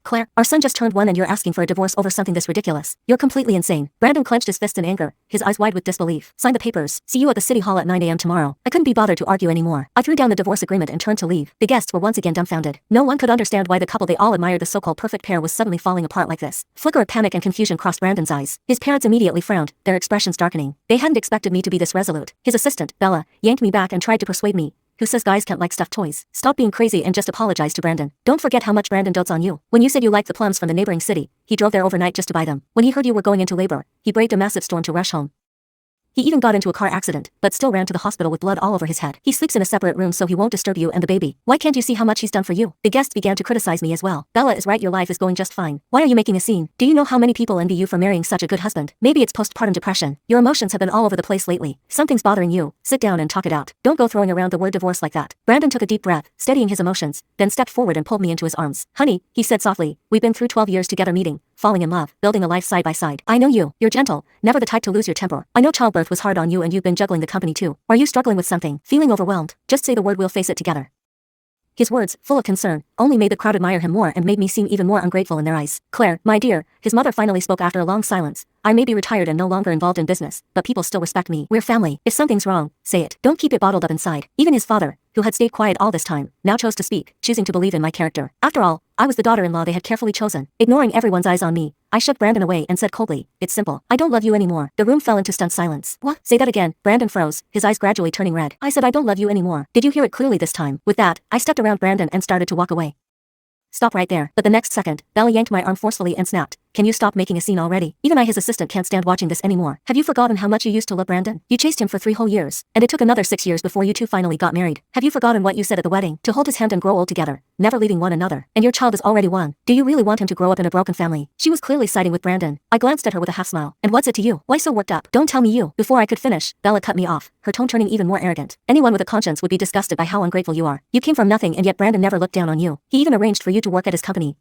Claire, our son just turned 1 and you're asking for a divorce over something this ridiculous. You're completely insane. Brandon clenched his fists in anger, his eyes wide with disbelief. Sign the papers. See you at the city hall at 9 a.m. tomorrow. I couldn't be bothered to argue anymore. I threw down the divorce agreement and turned to leave. The guests were once again dumbfounded. No one could understand why the couple they all admired, the so-called perfect pair, was suddenly falling apart like this. Flicker of panic and confusion crossed Brandon's eyes. His parents immediately frowned, their expressions darkening. They hadn't expected me to be this resolute. His assistant, Bella, yanked me back and tried to persuade me. Who says guys can't like stuffed toys? Stop being crazy and just apologize to Brandon. Don't forget how much Brandon dotes on you. When you said you liked the plums from the neighboring city, he drove there overnight just to buy them. When he heard you were going into labor, he braved a massive storm to rush home. He even got into a car accident, but still ran to the hospital with blood all over his head. He sleeps in a separate room so he won't disturb you and the baby. Why can't you see how much he's done for you? The guests began to criticize me as well. Bella is right, your life is going just fine. Why are you making a scene? Do you know how many people envy you for marrying such a good husband? Maybe it's postpartum depression. Your emotions have been all over the place lately. Something's bothering you. Sit down and talk it out. Don't go throwing around the word divorce like that. Brandon took a deep breath, steadying his emotions, then stepped forward and pulled me into his arms. Honey, he said softly, we've been through 12 years together, meeting, falling in love, building a life side by side. I know you. You're gentle, never the type to lose your temper. I know childbirth was hard on you and you've been juggling the company too. Are you struggling with something? Feeling overwhelmed? Just say the word, we'll face it together. His words, full of concern, only made the crowd admire him more and made me seem even more ungrateful in their eyes. Claire, my dear, his mother finally spoke after a long silence. I may be retired and no longer involved in business, but people still respect me. We're family. If something's wrong, say it. Don't keep it bottled up inside. Even his father, who had stayed quiet all this time, now chose to speak, choosing to believe in my character. After all, I was the daughter-in-law they had carefully chosen. Ignoring everyone's eyes on me, I shook Brandon away and said coldly, it's simple. I don't love you anymore. The room fell into stunned silence. What? Say that again. Brandon froze, his eyes gradually turning red. I said I don't love you anymore. Did you hear it clearly this time? With that, I stepped around Brandon and started to walk away. Stop right there. But the next second, Bella yanked my arm forcefully and snapped. Can you stop making a scene already? Even I, his assistant, can't stand watching this anymore. Have you forgotten how much you used to love Brandon? You chased him for 3 whole years, and it took another 6 years before you two finally got married. Have you forgotten what you said at the wedding? To hold his hand and grow old together, never leaving one another. And your child is already 1. Do you really want him to grow up in a broken family? She was clearly siding with Brandon. I glanced at her with a half smile. And what's it to you? Why so worked up? Don't tell me you. Before I could finish, Bella cut me off, her tone turning even more arrogant. Anyone with a conscience would be disgusted by how ungrateful you are. You came from nothing and yet Brandon never looked down on you. He even arranged for you to work at his company.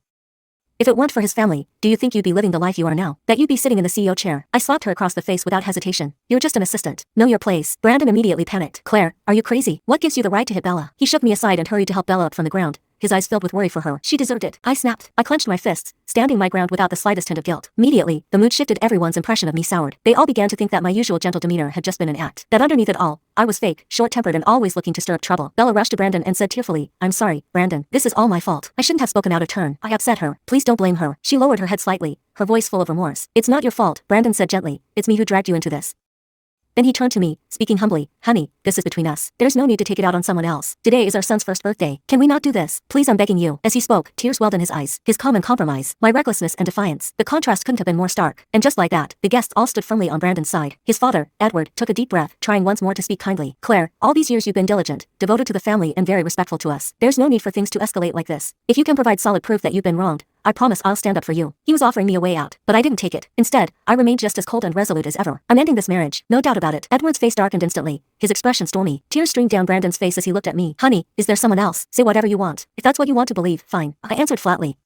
If it weren't for his family, do you think you'd be living the life you are now? That you'd be sitting in the CEO chair? I slapped her across the face without hesitation. You're just an assistant. Know your place. Brandon immediately panicked. Claire, are you crazy? What gives you the right to hit Bella? He shook me aside and hurried to help Bella up from the ground, his eyes filled with worry for her. She deserved it. I snapped. I clenched my fists, standing my ground without the slightest hint of guilt. Immediately, the mood shifted. Everyone's impression of me soured. They all began to think that my usual gentle demeanor had just been an act. That underneath it all, I was fake, short-tempered and always looking to stir up trouble. Bella rushed to Brandon and said tearfully, I'm sorry, Brandon. This is all my fault. I shouldn't have spoken out of turn. I upset her. Please don't blame her. She lowered her head slightly, her voice full of remorse. It's not your fault, Brandon said gently. It's me who dragged you into this. Then he turned to me, speaking humbly, honey, this is between us. There's no need to take it out on someone else. Today is our son's first birthday. Can we not do this? Please, I'm begging you. As he spoke, tears welled in his eyes. His calm and compromise, my recklessness and defiance. The contrast couldn't have been more stark. And just like that, the guests all stood firmly on Brandon's side. His father, Edward, took a deep breath, trying once more to speak kindly. Claire, all these years you've been diligent, devoted to the family and very respectful to us. There's no need for things to escalate like this. If you can provide solid proof that you've been wronged, I promise I'll stand up for you. He was offering me a way out, but I didn't take it. Instead, I remained just as cold and resolute as ever. I'm ending this marriage, no doubt about it. Edward's face darkened instantly, his expression stormy. Tears streamed down Brandon's face as he looked at me. Honey, is there someone else? Say whatever you want. If that's what you want to believe, fine. I answered flatly.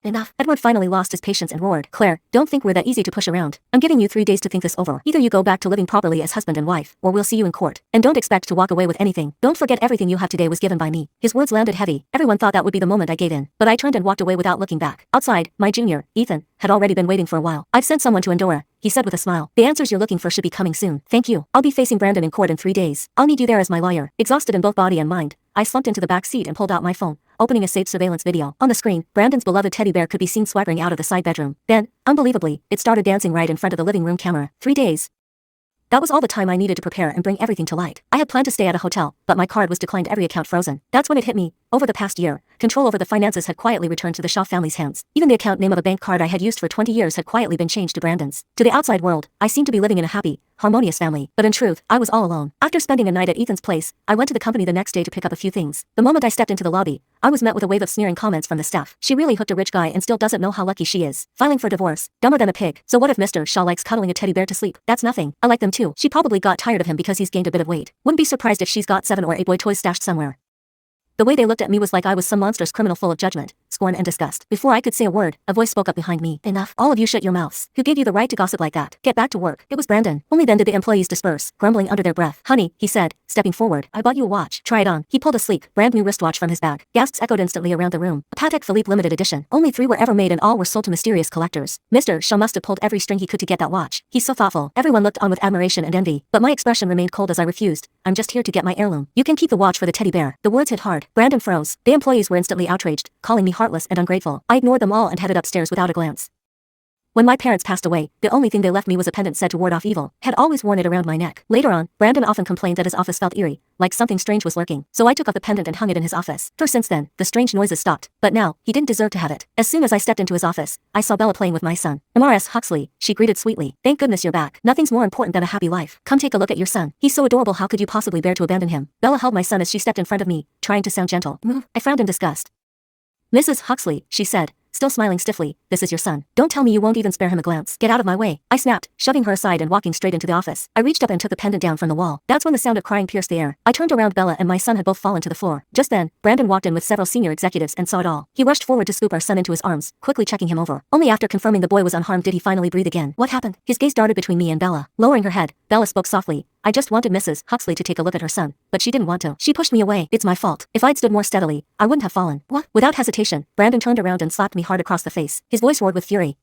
Enough. Edward finally lost his patience and roared. Claire, don't think we're that easy to push around. I'm giving you 3 days to think this over. Either you go back to living properly as husband and wife, or we'll see you in court. And don't expect to walk away with anything. Don't forget everything you have today was given by me. His words landed heavy. Everyone thought that would be the moment I gave in. But I turned and walked away without looking back. Outside, my junior, Ethan, had already been waiting for a while. I've sent someone to Endora, he said with a smile. The answers you're looking for should be coming soon. Thank you. I'll be facing Brandon in court in 3 days. I'll need you there as my lawyer. Exhausted in both body and mind, I slumped into the back seat and pulled out my phone, opening a saved surveillance video. On the screen, Brandon's beloved teddy bear could be seen swaggering out of the side bedroom. Then, unbelievably, it started dancing right in front of the living room camera. 3 days. That was all the time I needed to prepare and bring everything to light. I had planned to stay at a hotel, but my card was declined, every account frozen. That's when it hit me. Over the past year, control over the finances had quietly returned to the Shaw family's hands. Even the account name of a bank card I had used for 20 years had quietly been changed to Brandon's. To the outside world, I seemed to be living in a happy, harmonious family, but in truth, I was all alone. After spending a night at Ethan's place, I went to the company the next day to pick up a few things. The moment I stepped into the lobby, I was met with a wave of sneering comments from the staff. She really hooked a rich guy and still doesn't know how lucky she is. Filing for divorce. Dumber than a pig. So what if Mr. Shaw likes cuddling a teddy bear to sleep? That's nothing. I like them too. She probably got tired of him because he's gained a bit of weight. Wouldn't be surprised if she's got 7 or 8 boy toys stashed somewhere. The way they looked at me was like I was some monstrous criminal full of judgment, scorn and disgust. Before I could say a word, a voice spoke up behind me. Enough. All of you shut your mouths. Who gave you the right to gossip like that? Get back to work. It was Brandon. Only then did the employees disperse, grumbling under their breath. Honey, he said, stepping forward. I bought you a watch. Try it on. He pulled a sleek, brand new wristwatch from his bag. Gasps echoed instantly around the room. A Patek Philippe limited edition. Only 3 were ever made and all were sold to mysterious collectors. Mr. Shaw must have pulled every string he could to get that watch. He's so thoughtful. Everyone looked on with admiration and envy, but my expression remained cold as I refused. I'm just here to get my heirloom. You can keep the watch for the teddy bear. The words hit hard. Brandon froze. The employees were instantly outraged, calling me heartless and ungrateful. I ignored them all and headed upstairs without a glance. When my parents passed away, the only thing they left me was a pendant said to ward off evil. Had always worn it around my neck. Later on, Brandon often complained that his office felt eerie, like something strange was lurking. So I took off the pendant and hung it in his office. For since then, the strange noises stopped. But now, he didn't deserve to have it. As soon as I stepped into his office, I saw Bella playing with my son. Mrs. Huxley, she greeted sweetly. Thank goodness you're back. Nothing's more important than a happy life. Come take a look at your son. He's so adorable, how could you possibly bear to abandon him? Bella held my son as she stepped in front of me, trying to sound gentle. I frowned in disgust. Mrs. Huxley, she said, still smiling stiffly, this is your son. Don't tell me you won't even spare him a glance. Get out of my way. I snapped, shoving her aside and walking straight into the office. I reached up and took the pendant down from the wall. That's when the sound of crying pierced the air. I turned around. Bella and my son had both fallen to the floor. Just then, Brandon walked in with several senior executives and saw it all. He rushed forward to scoop our son into his arms, quickly checking him over. Only after confirming the boy was unharmed did he finally breathe again. What happened? His gaze darted between me and Bella. Lowering her head, Bella spoke softly. I just wanted Mrs. Huxley to take a look at her son, but she didn't want to. She pushed me away. It's my fault. If I'd stood more steadily, I wouldn't have fallen. What? Without hesitation, Brandon turned around and slapped me hard across the face. His voice roared with fury.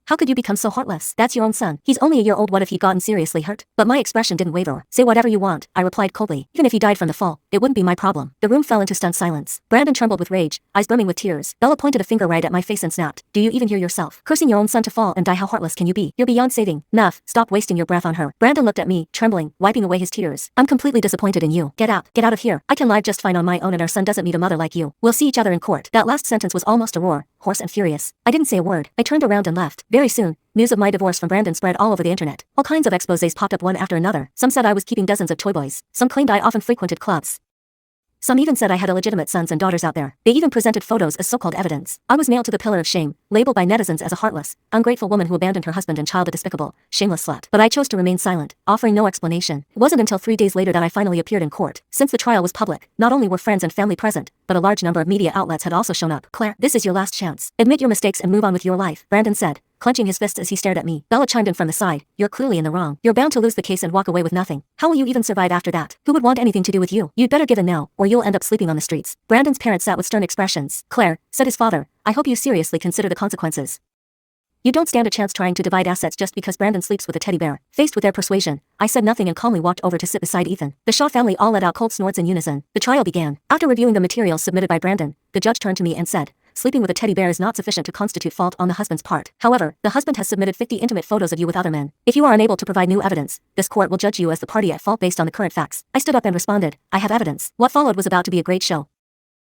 How could you become so heartless? That's your own son. He's only a year old. What if he'd gotten seriously hurt? But my expression didn't waver. Say whatever you want, I replied coldly. Even if he died from the fall, it wouldn't be my problem. The room fell into stunned silence. Brandon trembled with rage, eyes brimming with tears. Bella pointed a finger right at my face and snapped. Do you even hear yourself? Cursing your own son to fall and die, how heartless can you be? You're beyond saving. Nuff, stop wasting your breath on her. Brandon looked at me, trembling, wiping away his tears. I'm completely disappointed in you. Get out of here. I can live just fine on my own and our son doesn't need a mother like you. We'll see each other in court. That last sentence was almost a roar, hoarse and furious. I didn't say a word. I turned around and left. Very soon, news of my divorce from Brandon spread all over the internet. All kinds of exposés popped up one after another. Some said I was keeping dozens of toy boys. Some claimed I often frequented clubs. Some even said I had illegitimate sons and daughters out there. They even presented photos as so-called evidence. I was nailed to the pillar of shame, labeled by netizens as a heartless, ungrateful woman who abandoned her husband and child, a despicable, shameless slut. But I chose to remain silent, offering no explanation. It wasn't until 3 days later that I finally appeared in court. Since the trial was public, not only were friends and family present, but a large number of media outlets had also shown up. Claire, this is your last chance. Admit your mistakes and move on with your life, Brandon said, clenching his fists as he stared at me. Bella chimed in from the side. You're clearly in the wrong. You're bound to lose the case and walk away with nothing. How will you even survive after that? Who would want anything to do with you? You'd better give in now, or you'll end up sleeping on the streets. Brandon's parents sat with stern expressions. Claire, said his father, I hope you seriously consider the consequences. You don't stand a chance trying to divide assets just because Brandon sleeps with a teddy bear. Faced with their persuasion, I said nothing and calmly walked over to sit beside Ethan. The Shaw family all let out cold snorts in unison. The trial began. After reviewing the materials submitted by Brandon, the judge turned to me and said, sleeping with a teddy bear is not sufficient to constitute fault on the husband's part. However, the husband has submitted 50 intimate photos of you with other men. If you are unable to provide new evidence, this court will judge you as the party at fault based on the current facts. I stood up and responded, I have evidence. What followed was about to be a great show.